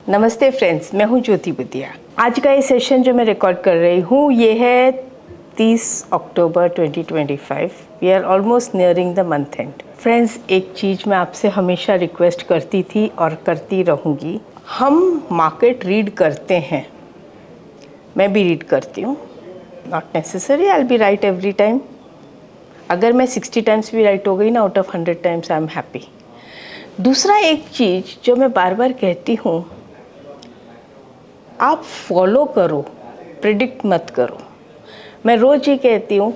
नमस्ते फ्रेंड्स, मैं हूं ज्योति बुदिया। आज का ये सेशन जो मैं रिकॉर्ड कर रही हूं ये है 30 October 2025। We are almost nearing the month end. Friends, एक चीज़ मैं आपसे हमेशा रिक्वेस्ट करती थी और करती रहूँगी। हम मार्केट रीड करते हैं, मैं भी रीड करती हूँ। Not necessary I will B right every time. अगर मैं 60 टाइम्स भी राइट हो गई ना, out of 100 times I am happy. दूसरा एक चीज़ जो मैं बार बार कहती हूँ, आप फॉलो करो, प्रिडिक्ट मत करो। मैं रोज़ ये कहती हूँ,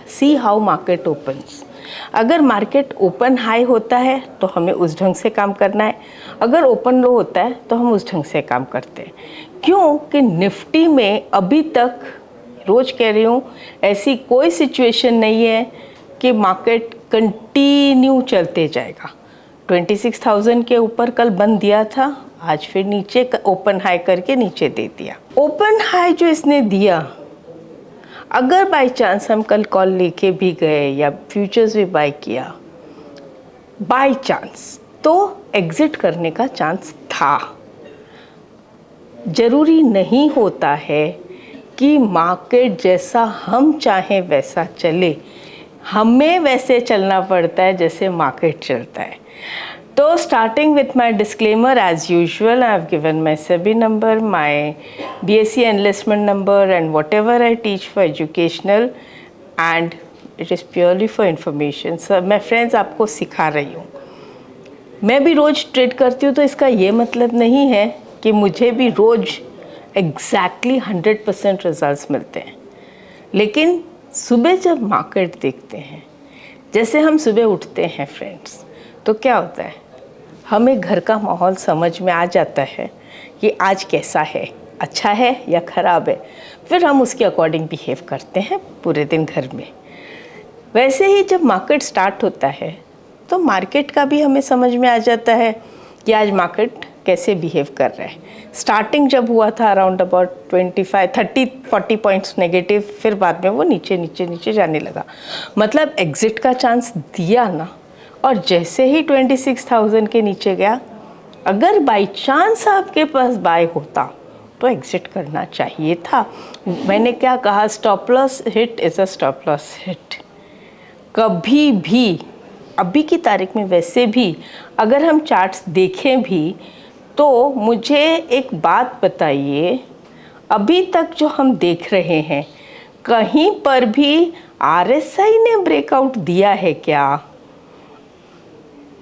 सी हाउ मार्केट ओपन्स। अगर मार्केट ओपन हाई होता है तो हमें उस ढंग से काम करना है, अगर ओपन लो होता है तो हम उस ढंग से काम करते हैं। क्यों कि निफ्टी में अभी तक, रोज़ कह रही हूँ, ऐसी कोई सिचुएशन नहीं है कि मार्केट कंटिन्यू चलते जाएगा। 26,000 के ऊपर कल बंद दिया था, आज फिर नीचे ओपन हाई करके नीचे दे दिया। ओपन हाई जो इसने दिया, अगर बाय चांस हम कल कॉल लेके भी गए या फ्यूचर्स भी बाय किया बाय चांस, तो एग्जिट करने का चांस था। ज़रूरी नहीं होता है कि मार्केट जैसा हम चाहें वैसा चले, हमें वैसे चलना पड़ता है जैसे मार्केट चलता है। तो starting with my disclaimer, as usual I have given my SEBI number, my BSc enlistment number and whatever I teach for educational, and it is purely for information. Sir, मैं friends आपको सिखा रही हूँ। मैं भी रोज़ trade करती हूँ, तो इसका ये मतलब नहीं है कि मुझे भी रोज़ एग्जैक्टली 100% रिजल्ट्स मिलते हैं। लेकिन सुबह जब मार्केट देखते हैं, जैसे हम सुबह उठते हैं फ्रेंड्स, तो क्या होता है, हमें घर का माहौल समझ में आ जाता है कि आज कैसा है, अच्छा है या ख़राब है। फिर हम उसके अकॉर्डिंग बिहेव करते हैं पूरे दिन घर में। वैसे ही जब मार्केट स्टार्ट होता है तो मार्केट का भी हमें समझ में आ जाता है कि आज मार्केट कैसे बिहेव कर रहा है। स्टार्टिंग जब हुआ था अराउंड अबाउट 25-30-40 पॉइंट्स नेगेटिव, फिर बाद में वो नीचे नीचे नीचे जाने लगा। मतलब एग्ज़िट का चांस दिया ना, और जैसे ही 26,000 के नीचे गया, अगर बाई चांस आपके पास बाय होता तो एग्ज़िट करना चाहिए था। मैंने क्या कहा, stop loss hit is a stop loss hit. कभी भी, अभी की तारीख में वैसे भी, अगर हम चार्ट्स देखें भी, तो मुझे एक बात बताइए, अभी तक जो हम देख रहे हैं, कहीं पर भी RSI ने ब्रेकआउट दिया है क्या?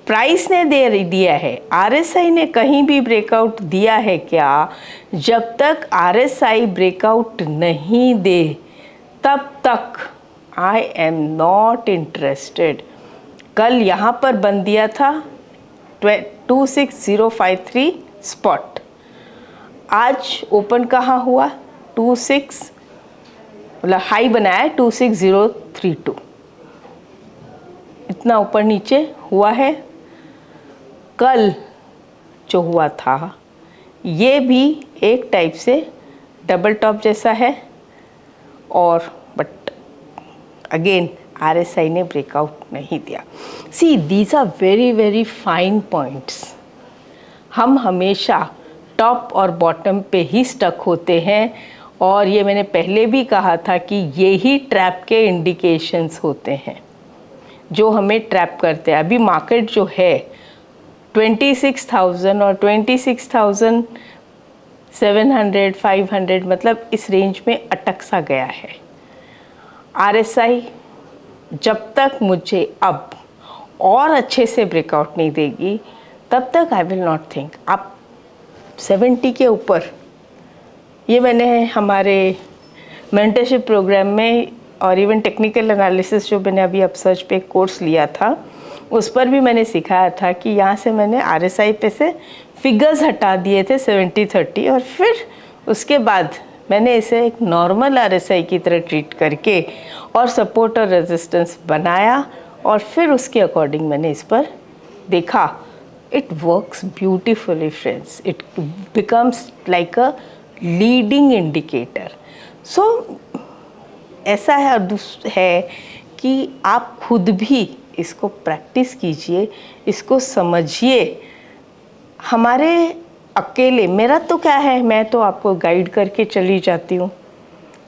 प्राइस ने दे दिया है, RSI ने कहीं भी ब्रेकआउट दिया है क्या? जब तक RSI ब्रेकआउट नहीं दे, तब तक आई एम नॉट इंटरेस्टेड। कल यहाँ पर बंद दिया था 26053 स्पॉट, आज ओपन कहाँ हुआ, 26, मतलब हाई बनाया 26032, इतना ऊपर नीचे हुआ है। कल जो हुआ था ये भी एक टाइप से डबल टॉप जैसा है, और बट अगेन RSI ने ब्रेकआउट नहीं दिया। See, these are very very fine points. हम हमेशा टॉप और बॉटम पे ही स्टक होते हैं, और ये मैंने पहले भी कहा था कि ये ही ट्रैप के इंडिकेशंस होते हैं जो हमें ट्रैप करते हैं। अभी मार्केट जो है 26,000 और 26,700 500, मतलब इस रेंज में अटक सा गया है। RSI जब तक मुझे अब और अच्छे से ब्रेकआउट नहीं देगी, तब तक आई विल नॉट थिंक। आप 70 के ऊपर, ये मैंने हमारे मेंटरशिप प्रोग्राम में और इवन टेक्निकल एनालिसिस जो मैंने अभी अपसर्च पे कोर्स लिया था, उस पर भी मैंने सिखाया था कि यहाँ से मैंने RSI पे से फिगर्स हटा दिए थे 70-30, और फिर उसके बाद मैंने इसे एक नॉर्मल RSI की तरह ट्रीट करके और सपोर्ट और रेजिस्टेंस बनाया, और फिर उसके अकॉर्डिंग मैंने इस पर देखा। It works beautifully friends, it becomes like a leading indicator. So ऐसा है, और है कि आप खुद भी इसको प्रैक्टिस कीजिए, इसको समझिए। हमारे अकेले, मेरा तो क्या है, मैं तो आपको गाइड करके चली जाती हूँ।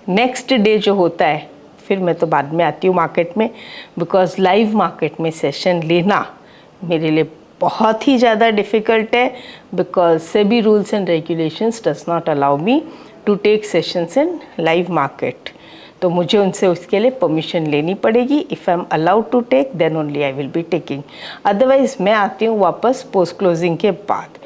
नेक्स्ट डे जो होता है फिर मैं तो बाद में आती हूँ मार्केट में, बिकॉज़ लाइव मार्केट में सेशन लेना मेरे लिए बहुत ही ज़्यादा डिफ़िकल्ट है, because SEBI rules and regulations does not allow me to take sessions in live market. तो मुझे उनसे उसके लिए परमिशन लेनी पड़ेगी। If I am allowed to take then only I will be taking, otherwise मैं आती हूँ वापस पोस्ट क्लोजिंग के बाद।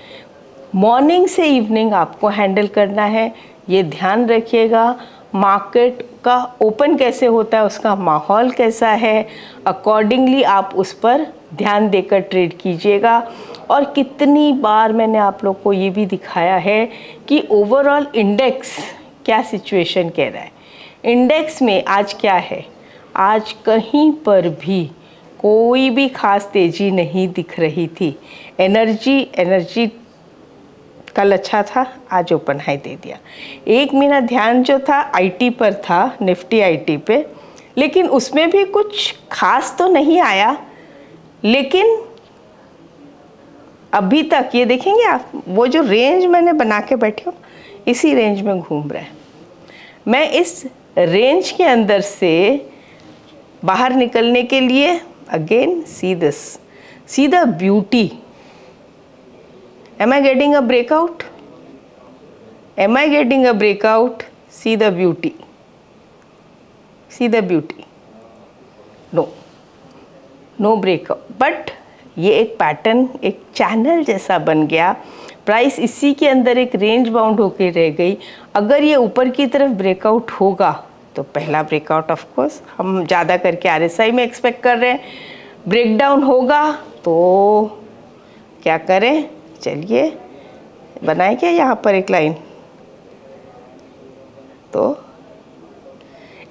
मॉर्निंग से इवनिंग आपको हैंडल करना है, ये ध्यान रखिएगा। मार्केट का ओपन कैसे होता है, उसका माहौल कैसा है, अकॉर्डिंगली आप उस पर ध्यान देकर ट्रेड कीजिएगा। और कितनी बार मैंने आप लोग को ये भी दिखाया है कि ओवरऑल इंडेक्स क्या सिचुएशन कह रहा है। इंडेक्स में आज क्या है, आज कहीं पर भी कोई भी खास तेज़ी नहीं दिख रही थी। एनर्जी कल अच्छा था, आज ओपन हाई दे दिया। एक मेरा ध्यान जो था आईटी पर था, निफ्टी आईटी पे, लेकिन उसमें भी कुछ खास तो नहीं आया। लेकिन अभी तक ये देखेंगे आप, वो जो रेंज मैंने बना के बैठी हूँ इसी रेंज में घूम रहा है। मैं इस रेंज के अंदर से बाहर निकलने के लिए again see the beauty. Am I getting a breakout? Am I getting a breakout? See the beauty. See the beauty. No breakout. But ये एक पैटर्न, एक चैनल जैसा बन गया। प्राइस इसी के अंदर एक रेंज बाउंड होके रह गई। अगर ये ऊपर की तरफ ब्रेकआउट होगा तो पहला ब्रेकआउट ऑफ कोर्स हम ज़्यादा करके आरएसआई में एक्सपेक्ट कर रहे हैं। ब्रेकडाउन होगा तो क्या करें, चलिए बनाए क्या यहाँ पर एक लाइन, तो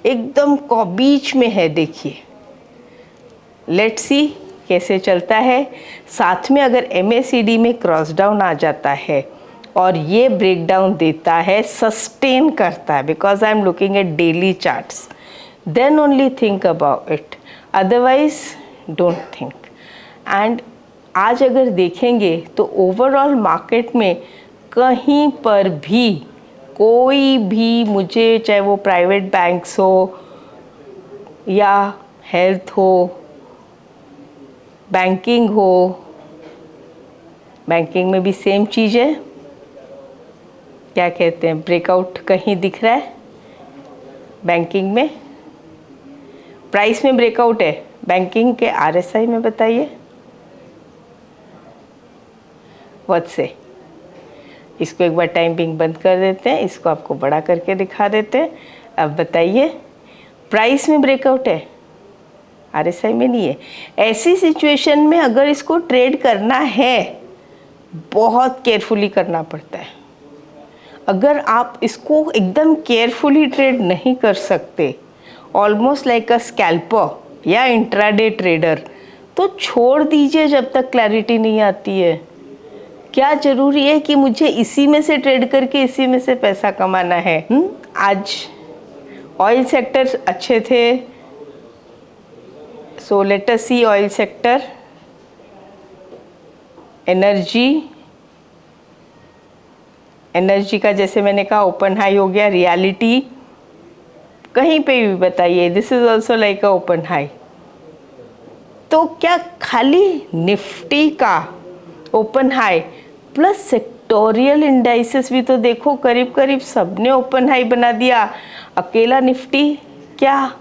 एकदम को बीच में है। देखिए लेट्स सी कैसे चलता है। साथ में अगर MACD में क्रॉस डाउन आ जाता है और ये ब्रेक डाउन देता है, सस्टेन करता है, because I am looking at daily charts, then only think about it, otherwise don't think. And आज अगर देखेंगे तो ओवरऑल मार्केट में कहीं पर भी कोई भी, मुझे चाहे वो प्राइवेट बैंक्स हो या हेल्थ हो, बैंकिंग हो, बैंकिंग में भी सेम चीज़ है। क्या कहते हैं, ब्रेकआउट कहीं दिख रहा है बैंकिंग में, प्राइस में ब्रेकआउट है बैंकिंग के RSI में, बताइए व्हाट से। इसको एक बार टाइमिंग बंद कर देते हैं, इसको आपको बड़ा करके दिखा देते हैं। अब बताइए प्राइस में ब्रेकआउट है, RSI में नहीं है। ऐसी सिचुएशन में अगर इसको ट्रेड करना है बहुत केयरफुली करना पड़ता है। अगर आप इसको एकदम केयरफुली ट्रेड नहीं कर सकते, ऑलमोस्ट लाइक अ स्कैल्पर या इंट्राडे ट्रेडर, तो छोड़ दीजिए जब तक क्लैरिटी नहीं आती है। क्या ज़रूरी है कि मुझे इसी में से ट्रेड करके इसी में से पैसा कमाना है। आज ऑयल सेक्टर अच्छे थे, सो लेट अस सी ऑयल सेक्टर, एनर्जी का जैसे मैंने कहा ओपन हाई हो गया। रियलिटी कहीं पे भी बताइए, this is also like a open high. तो क्या खाली निफ्टी का open high plus sectoral indices भी तो देखो, करीब करीब सबने ओपन हाई बना दिया। अकेला निफ्टी क्या,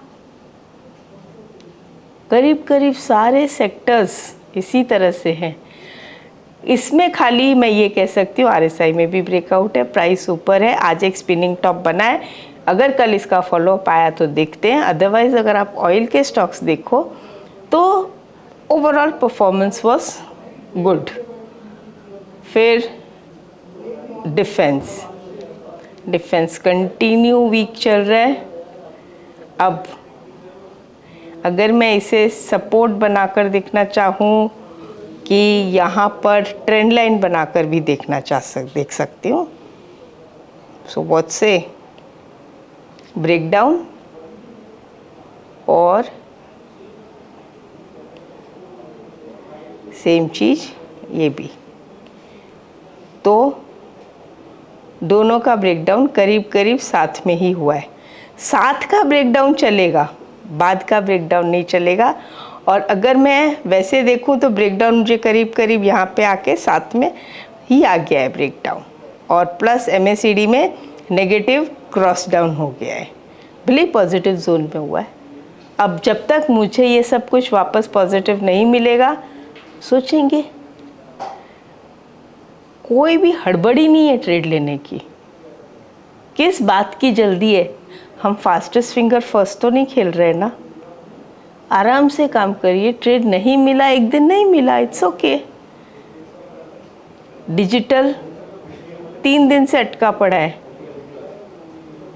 करीब करीब सारे सेक्टर्स इसी तरह से हैं। इसमें खाली मैं ये कह सकती हूँ RSI में भी ब्रेकआउट है, प्राइस ऊपर है, आज एक स्पिनिंग टॉप बना है। अगर कल इसका फॉलोअप आया तो देखते हैं, अदरवाइज अगर आप ऑयल के स्टॉक्स देखो तो ओवरऑल परफॉर्मेंस वाज गुड। फिर डिफेंस कंटिन्यू वीक चल रहा है। अब अगर मैं इसे सपोर्ट बनाकर देखना चाहूँ कि यहाँ पर ट्रेंड लाइन बनाकर भी देख सकती हूँ, सो व्हाट से ब्रेकडाउन और सेम चीज़ ये भी, तो दोनों का ब्रेकडाउन करीब करीब साथ में ही हुआ है। साथ का ब्रेकडाउन चलेगा, बाद का ब्रेकडाउन नहीं चलेगा। और अगर मैं वैसे देखूं तो ब्रेकडाउन मुझे करीब करीब यहाँ पे आके साथ में ही आ गया है ब्रेकडाउन, और प्लस MACD में नेगेटिव क्रॉस डाउन हो गया है, भले पॉजिटिव जोन में हुआ है। अब जब तक मुझे ये सब कुछ वापस पॉजिटिव नहीं मिलेगा, सोचेंगे कोई भी हड़बड़ी नहीं है ट्रेड लेने की। किस बात की जल्दी है? हम फास्टेस्ट फिंगर फर्स्ट तो नहीं खेल रहे ना। आराम से काम करिए। ट्रेड नहीं मिला, एक दिन नहीं मिला, इट्स ओके। डिजिटल 3 दिन से अटका पड़ा है।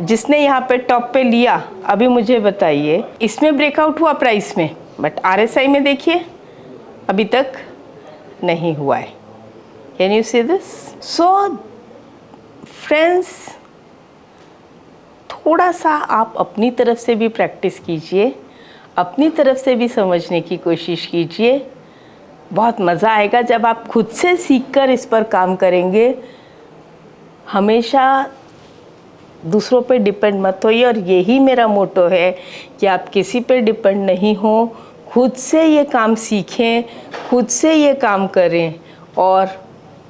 जिसने यहाँ पे टॉप पे लिया, अभी मुझे बताइए, इसमें ब्रेकआउट हुआ प्राइस में, बट RSI में देखिए अभी तक नहीं हुआ है। Can you see this? So friends, थोड़ा सा आप अपनी तरफ से भी प्रैक्टिस कीजिए, अपनी तरफ से भी समझने की कोशिश कीजिए। बहुत मज़ा आएगा जब आप खुद से सीखकर इस पर काम करेंगे। हमेशा दूसरों पे डिपेंड मत होइए, और यही मेरा मोटो है कि आप किसी पे डिपेंड नहीं हो, खुद से ये काम सीखें, खुद से ये काम करें, और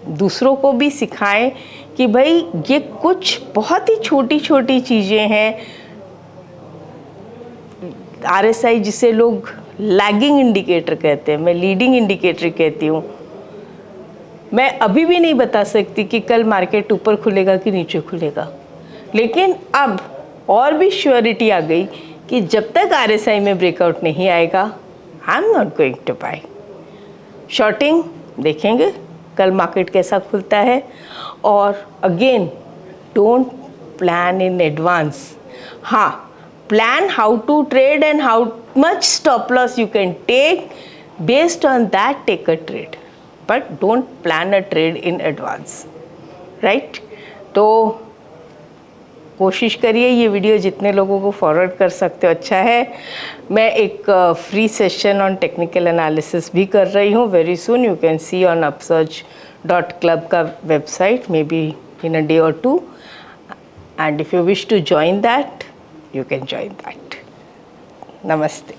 दूसरों को भी सिखाएं कि भाई ये कुछ बहुत ही छोटी छोटी चीज़ें हैं। RSI जिसे लोग लैगिंग इंडिकेटर कहते हैं, मैं लीडिंग इंडिकेटर कहती हूँ। मैं अभी भी नहीं बता सकती कि कल मार्केट ऊपर खुलेगा कि नीचे खुलेगा, लेकिन अब और भी श्योरिटी आ गई कि जब तक RSI में ब्रेकआउट नहीं आएगा, I am not going to buy. Shorting देखेंगे कल मार्केट कैसा खुलता है। और again, don't plan in advance. हाँ, plan how to trade and how much stop loss you can take, based on that take a trade, but don't plan a trade in advance, right? तो कोशिश करिए ये video जितने लोगों को forward कर सकते हो अच्छा है। मैं एक free session on technical analysis भी कर रही हूँ। Very soon you can see on upsurge.club का website, maybe in a day और 2, and if you wish to join that, you can join that. Namaste.